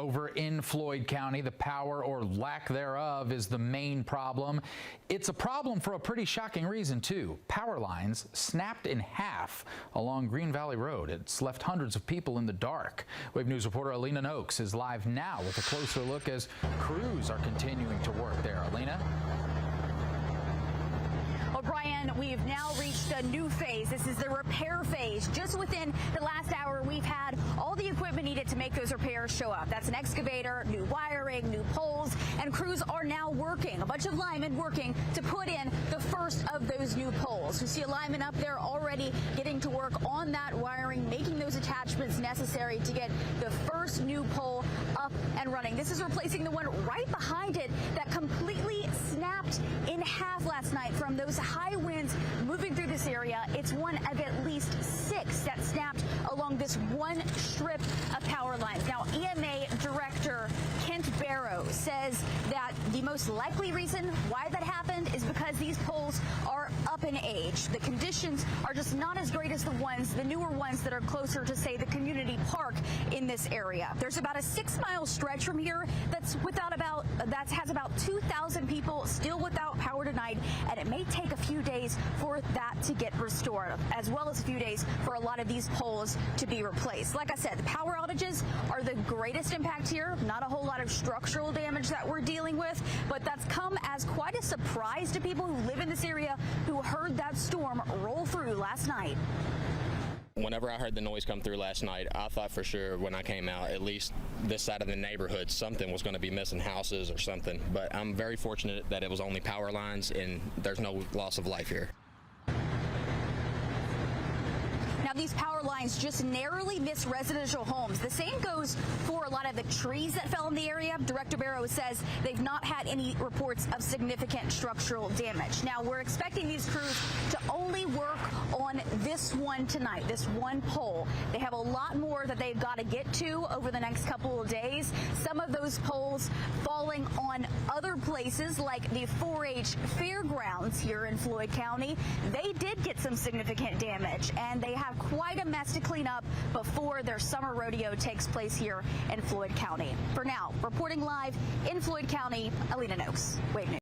Over in Floyd County, the power or lack thereof is the main problem. It's a problem for a pretty shocking reason, too. Power lines snapped in half along Green Valley Road. It's left hundreds of people in the dark. Wave News reporter Alina Noakes is live now with a closer look as crews are continuing to work there. Alina? Well, Brian, we've now reached a new phase. This is the repair phase. Just within the last hour, we've had all the equipment needed to make those repairs show up. That's an excavator, new wiring, new poles, and crews are now working. A bunch of linemen working to put in the first of those new poles. We see a lineman up there already getting to work on that wiring, making those attachments necessary to get the first new pole up and running. This is replacing the one right behind it that completely snapped in half last night from those high winds moving through this area. It's one of at least 6 that snapped along this one strip of power lines. Now, EMA Director Kent Barrow says that the most likely reason why that happened is because these poles are up in age. The conditions are just not as great as the newer ones that are closer to, say, the community park in this area. There's about a 6-mile stretch from here that has about 2,000 people still without power tonight, and it may take a few days for that to get restored, as well as a few days for a lot of these poles to be replaced. Like I said, the power outages are the greatest impact here. Not a whole lot of structural damage that we're dealing with, but that's come as quite a surprise to people who live in this area who heard that storm roll through last night. Whenever I heard the noise come through last night, I thought for sure when I came out, at least this side of the neighborhood, something was going to be missing, houses or something. But I'm very fortunate that it was only power lines and there's no loss of life here. Now, these power lines just narrowly miss residential homes. The same goes for a lot of the trees that fell in the area. Director Barrow says they've not had any reports of significant structural damage. Now, we're expecting these crews to only work on this one tonight, this one pole. They have a lot more that they've got to get to over the next couple of days. Some of those poles falling on other places like the 4-H fairgrounds here in Floyd County. They did get some significant damage, and they have quite a mess to clean up before their summer rodeo takes place here in Floyd County. For now, reporting live in Floyd County, Alina Noakes, Wave News.